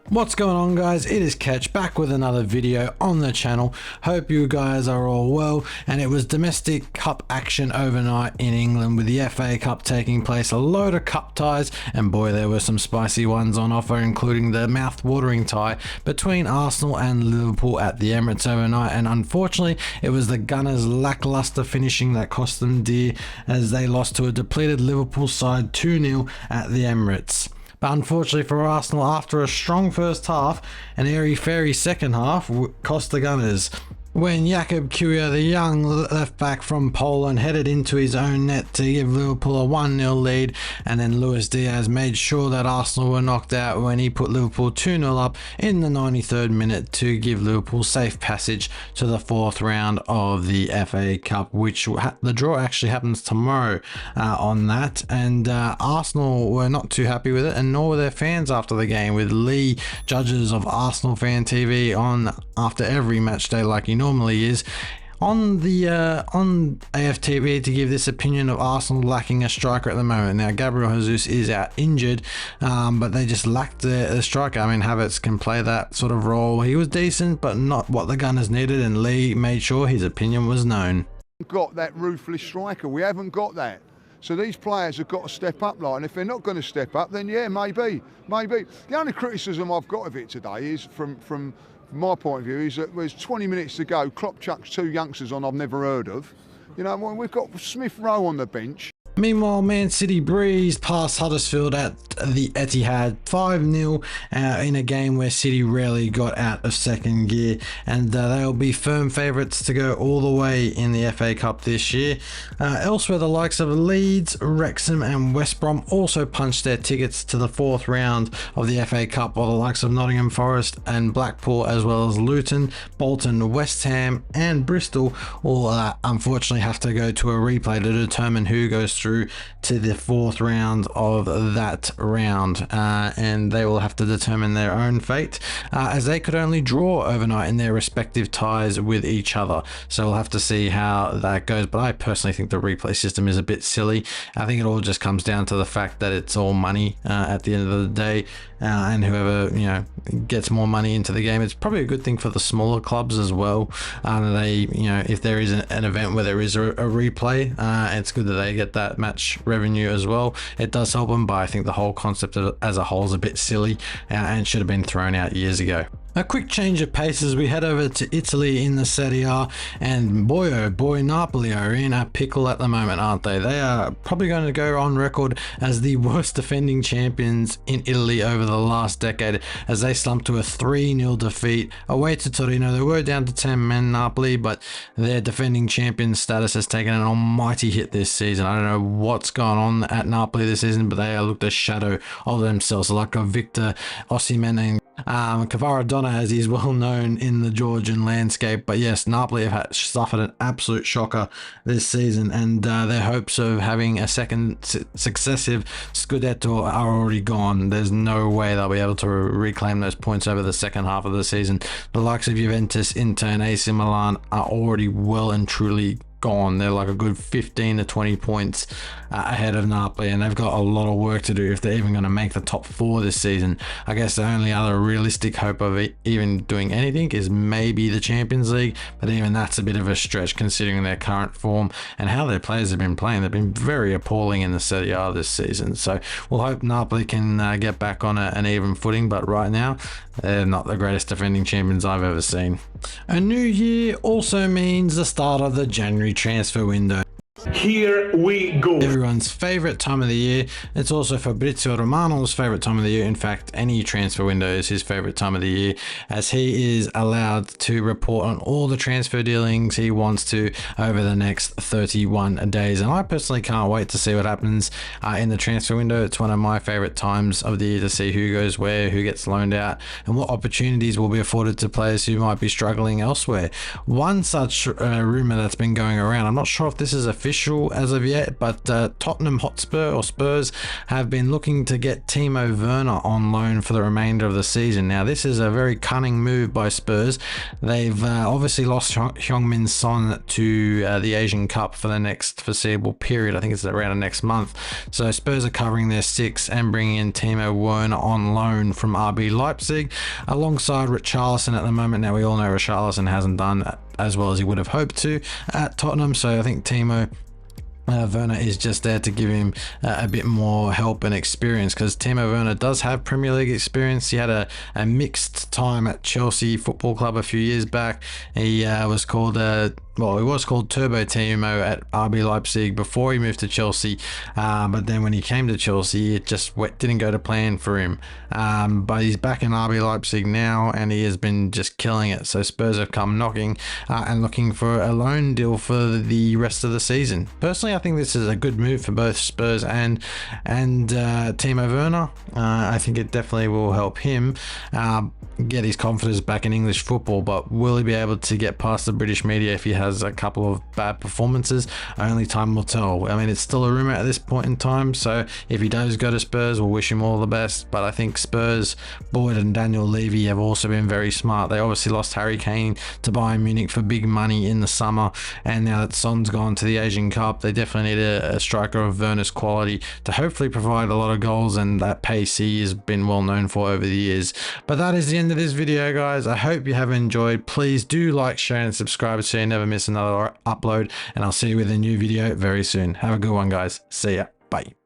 What's going on, guys? It is Ketch back with another video on the channel. Hope you guys are all well. And it was domestic cup action overnight in England with the FA Cup taking place. A load of cup ties, and boy, there were some spicy ones on offer, including the mouth-watering tie between Arsenal and Liverpool at the Emirates overnight. And unfortunately, it was the Gunners' lackluster finishing that cost them dear, as they lost to a depleted Liverpool side 2-0 at the Emirates. But unfortunately for Arsenal, after a strong first half, an airy-fairy second half cost the Gunners, when Jakub Kiwior, the young left-back from Poland, headed into his own net to give Liverpool a 1-0 lead, and then Luis Diaz made sure that Arsenal were knocked out when he put Liverpool 2-0 up in the 93rd minute to give Liverpool safe passage to the fourth round of the FA Cup, which the draw actually happens tomorrow on that. And Arsenal were not too happy with it, and nor were their fans after the game, with Lee, judges of Arsenal Fan TV, on after every match day like he normally is on the on AFTV to give this opinion of Arsenal lacking a striker at the moment. Now Gabriel Jesus is out injured, but they just lacked the striker. I mean, Havertz can play that sort of role. He was decent, but not what the Gunners needed, and Lee made sure his opinion was known. Got that ruthless striker. We haven't got that. So these players have got to step up, and if they're not going to step up, then yeah, maybe. The only criticism I've got of it today is from my point of view is that there's 20 minutes to go. Klopp chucks two youngsters on I've never heard of. You know, we've got Smith Rowe on the bench. Meanwhile, Man City breezed past Huddersfield at the Etihad 5-0 in a game where City rarely got out of second gear, and they'll be firm favourites to go all the way in the FA Cup this year. Elsewhere, the likes of Leeds, Wrexham and West Brom also punched their tickets to the fourth round of the FA Cup, while the likes of Nottingham Forest and Blackpool, as well as Luton, Bolton, West Ham and Bristol will unfortunately have to go to a replay to determine who goes through to the fourth round of that round, and they will have to determine their own fate, as they could only draw overnight in their respective ties with each other. So we'll have to see how that goes, but I personally think the replay system is a bit silly. I think it all just comes down to the fact that it's all money at the end of the day, and whoever gets more money into the game. It's probably a good thing for the smaller clubs as well. They if there is an event where there is a replay, it's good that they get that match revenue as well. It does help them, but I think the whole concept as a whole is a bit silly and should have been thrown out years ago. A quick change of pace as we head over to Italy in the Serie A, and boy oh boy, Napoli are in a pickle at the moment, aren't they? They are probably going to go on record as the worst defending champions in Italy over the last decade, as they slumped to a 3-0 defeat away to Torino. They were down to 10 men, Napoli, but their defending champion status has taken an almighty hit this season. I don't know what's gone on at Napoli this season, but they have looked a shadow of themselves, like a Victor Osimhen and Kvaradona, as he's well known in the Georgian landscape. But yes, Napoli have suffered an absolute shocker this season, and their hopes of having a second successive Scudetto are already gone. There's no way they'll be able to reclaim those points over the second half of the season. The likes of Juventus, Inter and AC Milan are already well and truly gone. They're like a good 15 to 20 points ahead of Napoli, and they've got a lot of work to do if they're even going to make the top four this season. I guess the only other realistic hope of even doing anything is maybe the Champions League, but even that's a bit of a stretch considering their current form and how their players have been playing. They've been very appalling in the Serie A this season, so we'll hope Napoli can get back on an even footing, but right now they're not the greatest defending champions I've ever seen. A new year also means the start of the January transfer window. Here we go. Everyone's favorite time of the year. It's also Fabrizio Romano's favorite time of the year. In fact, any transfer window is his favorite time of the year, as he is allowed to report on all the transfer dealings he wants to over the next 31 days. And I personally can't wait to see what happens in the transfer window. It's one of my favorite times of the year to see who goes where, who gets loaned out, and what opportunities will be afforded to players who might be struggling elsewhere. One such rumor that's been going around, I'm not sure if this is official official as of yet, but Tottenham Hotspur or Spurs have been looking to get Timo Werner on loan for the remainder of the season. Now, this is a very cunning move by Spurs. They've obviously lost Heung-min Son to the Asian Cup for the next foreseeable period. I think it's around the next month. So Spurs are covering their 6 and bringing in Timo Werner on loan from RB Leipzig alongside Richarlison at the moment. Now, we all know Richarlison hasn't done as well as he would have hoped to at Tottenham, so I think Timo Werner is just there to give him a bit more help and experience, because Timo Werner does have Premier League experience. He had a mixed time at Chelsea Football Club a few years back. He was called he was called Turbo Timo at RB Leipzig before he moved to Chelsea, but then when he came to Chelsea, it just didn't go to plan for him. But he's back in RB Leipzig now, and he has been just killing it. So Spurs have come knocking and looking for a loan deal for the rest of the season. Personally, I think this is a good move for both Spurs and Timo Werner. I think it definitely will help him get his confidence back in English football, but will he be able to get past the British media if he has a couple of bad performances? Only time will tell. I mean, it's still a rumour at this point in time, so if he does go to Spurs, we'll wish him all the best. But I think Spurs, Boyd and Daniel Levy have also been very smart. They obviously lost Harry Kane to Bayern Munich for big money in the summer, and now that Son's gone to the Asian Cup, they definitely need a striker of Werner's quality to hopefully provide a lot of goals and that pace he has been well known for over the years. But that is the end of this video, guys. I hope you have enjoyed. Please do like, share and subscribe so you never miss another upload, and I'll see you with a new video very soon. Have a good one, guys. See ya. Bye.